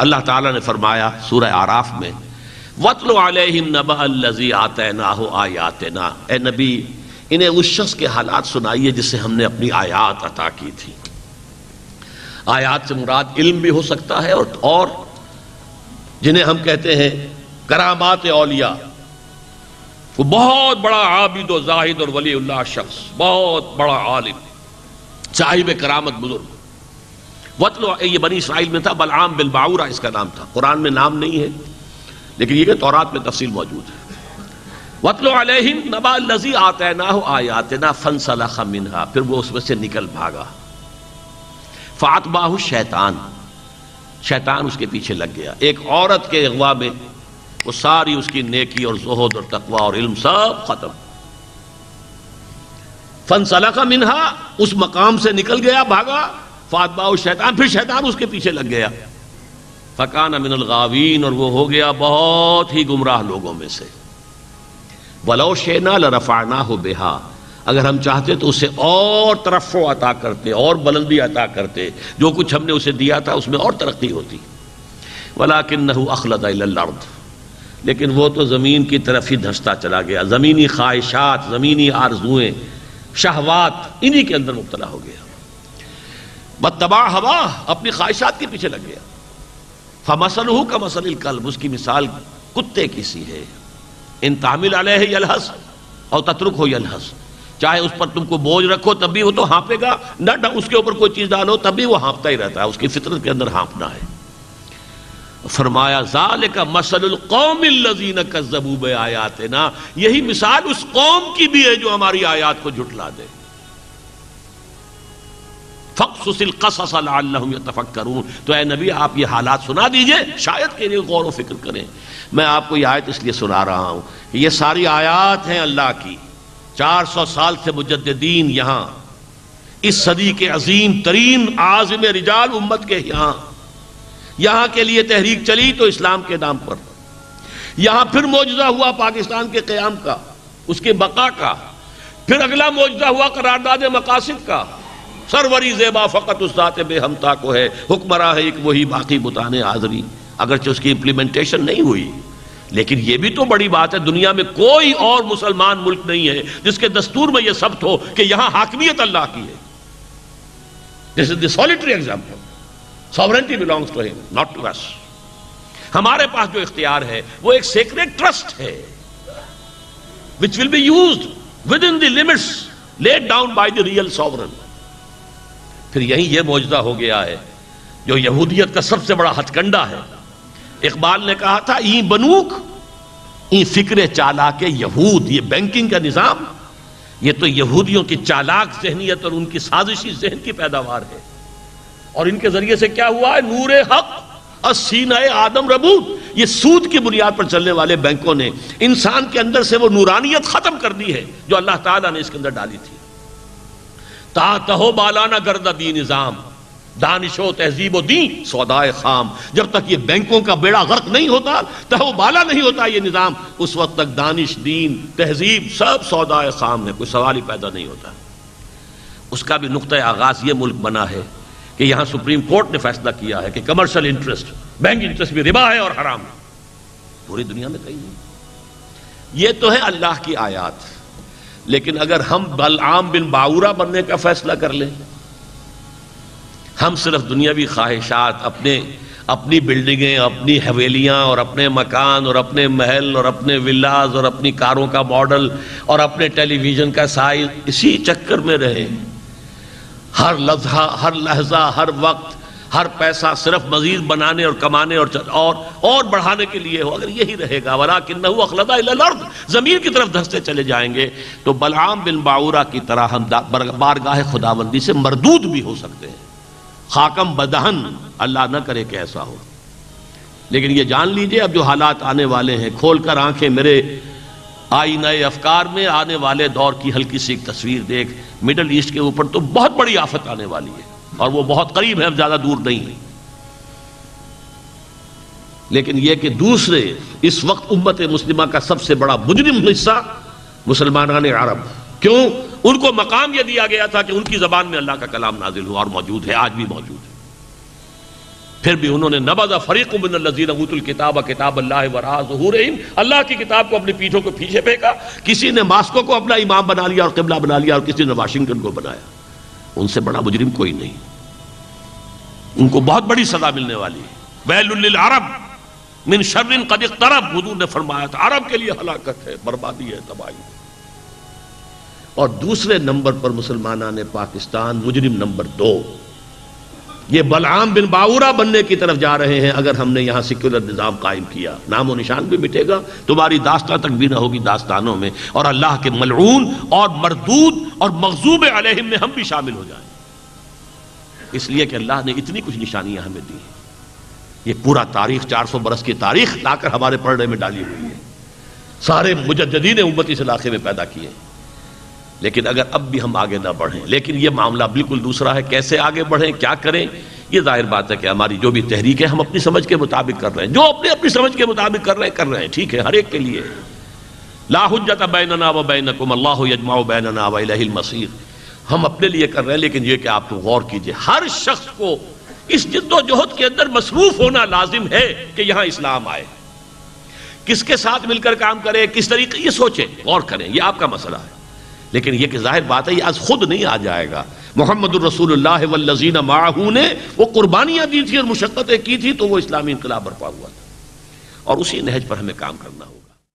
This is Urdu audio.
اللہ تعالیٰ نے فرمایا سورہ اعراف میں وَاتْلُ عَلَيْهِمْ نَبَأَ الَّذِي آتَيْنَاهُ آیَاتِنَا، اے نبی انہیں اس شخص کے حالات سنائیے جسے ہم نے اپنی آیات عطا کی تھی۔ آیات سے مراد علم بھی ہو سکتا ہے اور جنہیں ہم کہتے ہیں کرامات اولیاء، وہ بہت بڑا عابد و زاہد اور ولی اللہ شخص، بہت بڑا عالم، صاحب کرامت بزرگ۔ وَاتْلُ، یہ بنی اسرائیل میں تھا، بلعام بن باعورہ اس کا نام تھا، قرآن میں نام نہیں ہے لیکن یہ کہ تورات میں تفصیل موجود ہے۔ وَاتْلُ عَلَيْهِمْ نَبَأَ الَّذِي آتَيْنَاهُ آیَاتِنَا فَانسَلَخَ مِنْهَا، پھر وہ اس میں سے نکل بھاگا۔ فَأَتْبَعَهُ الشَّيْطَانُ، شیطان اس کے پیچھے لگ گیا۔ ایک عورت کے اغوا میں وہ ساری اس کی نیکی اور زہد اور تقوی اور علم سب ختم۔ فَانسَلَخَ مِنْهَا، اس مقام سے نکل گیا، بھاگا۔ فَأَتْبَعَهُ الشَّيْطَانُ، پھر شیطان اس کے پیچھے لگ گیا۔ فَكَانَ مِنَ الْغَاوِينَ، اور وہ ہو گیا بہت ہی گمراہ لوگوں میں سے۔ وَلَوْ شِئْنَا لَرَفَعْنَاهُ بِهَا، اگر ہم چاہتے تو اسے اور ترفع عطا کرتے، اور بلندی عطا کرتے، جو کچھ ہم نے اسے دیا تھا اس میں اور ترقی ہوتی۔ وَلَكِنَّهُ أَخْلَدَ إِلَى الْأَرْضِ، لیکن وہ تو زمین کی طرف ہی دھنستا چلا گیا، زمینی خواہشات، زمینی آرزوئیں، شہوات، انہی کے اندر مبتلا ہو گیا۔ وَاتَّبَعَ هَوَاهُ، اپنی خواہشات کے پیچھے لگ گیا۔ فَمَثَلُهُ كَمَثَلِ الْكَلْبِ، اس کی مثال کتے کی سی ہے۔ ان تعمل علیہ یلہس اور تترکہ یلہس، چاہے اس پر تم کو بوجھ رکھو تب بھی وہ تو ہانپے گا، نہ اس کے اوپر کوئی چیز ڈالو تب بھی وہ ہانپتا ہی رہتا ہے، اس کی فطرت کے اندر ہانپنا ہے۔ فرمایا ذالک مثل القوم الذین کذبوا بآیاتنا، یہی مثال اس قوم کی بھی ہے جو ہماری آیات کو جھٹلا دے۔ فَقْصُصِ الْقَصَصَ لَعَلَّهُمْ يَتَفَكَّرُونَ، تو اے نبی آپ یہ حالات سنا دیجئے شاید کہ انہیں غور و فکر کریں۔ میں آپ کو یہ آیت اس لیے سنا رہا ہوں کہ یہ ساری آیات ہیں اللہ کی، 400 سال سے مجددین یہاں اس صدی کے عظیم ترین عازم رجال امت کے یہاں کے لیے تحریک چلی تو اسلام کے نام پر، یہاں پھر معجزہ ہوا پاکستان کے قیام کا، اس کے بقا کا، پھر اگلا معجزہ ہوا قرارداد مقاصد کا۔ سروری زیبا فقط اس ذات بے ہمتا کو ہے، حکمراں ہے ایک وہی باقی بتانے حاضری، اگرچہ اس کی امپلیمنٹیشن نہیں ہوئی لیکن یہ بھی تو بڑی بات ہے، دنیا میں کوئی اور مسلمان ملک نہیں ہے جس کے دستور میں یہ ثبت ہو کہ یہاں حاکمیت اللہ کی ہے۔ This is the solitary example. Sovereignty belongs to him, not to us. ہمارے پاس جو اختیار ہے وہ ایک sacred trust ہے which will be used within the limits laid down by the real sovereign. پھر یہیں یہ معجزہ ہو گیا ہے جو یہودیت کا سب سے بڑا ہتھ کنڈا ہے۔ اقبال نے کہا تھا این بنوک این فکر چالاک یہود، یہ بینکنگ کا نظام یہ تو یہودیوں کی چالاک ذہنیت اور ان کی سازشی ذہن کی پیداوار ہے، اور ان کے ذریعے سے کیا ہوا ہے؟ نور حق السینہ آدم ربود، یہ سود کی بنیاد پر چلنے والے بینکوں نے انسان کے اندر سے وہ نورانیت ختم کر دی ہے جو اللہ تعالیٰ نے اس کے اندر ڈالی تھی۔ تا تہو بالا نہ گردہ دی نظام، دانش و تہذیب و دین سودائے خام، جب تک یہ بینکوں کا بیڑا غرق نہیں ہوتا، تہو بالا نہیں ہوتا یہ نظام، اس وقت تک دانش، دین، تہذیب سب سودائے خام ہے، کوئی سوال ہی پیدا نہیں ہوتا۔ اس کا بھی نقطۂ آغاز یہ ملک بنا ہے کہ یہاں سپریم کورٹ نے فیصلہ کیا ہے کہ کمرشل انٹرسٹ، بینک انٹرسٹ بھی ربا ہے اور حرام ہے، پوری دنیا میں کہیں نہیں۔ یہ تو ہے اللہ کی آیات، لیکن اگر ہم بلعام بن باعورہ بننے کا فیصلہ کر لیں، ہم صرف دنیاوی خواہشات، اپنی بلڈنگیں، اپنی حویلیاں اور اپنے مکان اور اپنے محل اور اپنے ولاز اور اپنی کاروں کا ماڈل اور اپنے ٹیلی ویژن کا سائز، اسی چکر میں رہے، ہر لحظہ، ہر وقت، ہر پیسہ صرف مزید بنانے اور کمانے اور بڑھانے کے لیے ہو، اگر یہی رہے گا وَلَكِنَّهُ أَخْلَدَ إِلَى الْأَرْضِ، زمین کی طرف دھنستے چلے جائیں گے، تو بلعام بن باعورہ کی طرح ہم بارگاہ خداوندی سے مردود بھی ہو سکتے ہیں۔ خاکم بدہن، اللہ نہ کرے کہ ایسا ہو، لیکن یہ جان لیجئے اب جو حالات آنے والے ہیں، کھول کر آنکھیں میرے آئینہ افکار میں آنے والے دور کی ہلکی سی ایک تصویر دیکھ، مڈل ایسٹ کے اوپر تو بہت بڑی آفت آنے والی ہے اور وہ بہت قریب ہے، اب زیادہ دور نہیں ہے۔ لیکن یہ کہ دوسرے اس وقت امت مسلمہ کا سب سے بڑا مجرم حصہ مسلمانان عرب، کیوں؟ ان کو مقام یہ دیا گیا تھا کہ ان کی زبان میں اللہ کا کلام نازل ہوا، اور موجود ہے، آج بھی موجود ہے۔ پھر بھی انہوں نے نبذ فریق من الذین اوتوا الکتاب کتاب اللہ وراء ظہورہم، اللہ کی کتاب کو اپنی پیٹھوں کے پیچھے پھینکا. کسی نے ماسکو کو اپنا امام بنا لیا اور قبلہ بنا لیا، اور کسی نے واشنگٹن کو بنایا. ان سے بڑا مجرم کوئی نہیں، ان کو بہت بڑی سزا ملنے والی ہے. ویل للعرب من شر قد اقترب، حضور نے فرمایا تھا عرب کے لیے ہلاکت ہے، بربادی ہے، تباہی. اور دوسرے نمبر پر مسلمانان پاکستان مجرم نمبر 2، یہ بلعام بن باورہ بننے کی طرف جا رہے ہیں. اگر ہم نے یہاں سیکولر نظام قائم کیا، نام و نشان بھی مٹے گا، تمہاری داستان تک بھی نہ ہوگی داستانوں میں، اور اللہ کے ملعون اور مردود اور مغضوب علیہم میں ہم بھی شامل ہو جائیں. اس لیے کہ اللہ نے اتنی کچھ نشانیاں ہمیں دی ہیں. یہ پورا تاریخ 400 برس کی تاریخ لا کر ہمارے پردے میں ڈالی ہوئی ہے. سارے مجددین امت اس علاقے میں پیدا کیے. لیکن اگر اب بھی ہم آگے نہ بڑھیں، لیکن یہ معاملہ بالکل دوسرا ہے. کیسے آگے بڑھیں، کیا کریں، یہ ظاہر بات ہے کہ ہماری جو بھی تحریک ہے ہم اپنی سمجھ کے مطابق کر رہے ہیں. جو اپنی سمجھ کے مطابق کر رہے ہیں ٹھیک ہے، ہر ایک کے لیے. لا حجت بیننا و بینکم اللہ یجمع بیننا و الیہ المصیر. ہم اپنے لیے کر رہے ہیں، لیکن یہ کہ آپ تو غور کیجئے، ہر شخص کو اس جد و جہد کے اندر مصروف ہونا لازم ہے کہ یہاں اسلام آئے. کس کے ساتھ مل کر کام کرے، کس طریقے، یہ سوچیں، غور کریں، یہ آپ کا مسئلہ ہے. لیکن یہ کہ ظاہر بات ہے یہ آج خود نہیں آ جائے گا. محمد الرسول اللہ والذین معہ نے وہ قربانیاں دی تھی اور مشقتیں کی تھی، تو وہ اسلامی انقلاب برپا ہوا تھا، اور اسی نہج پر ہمیں کام کرنا ہوگا.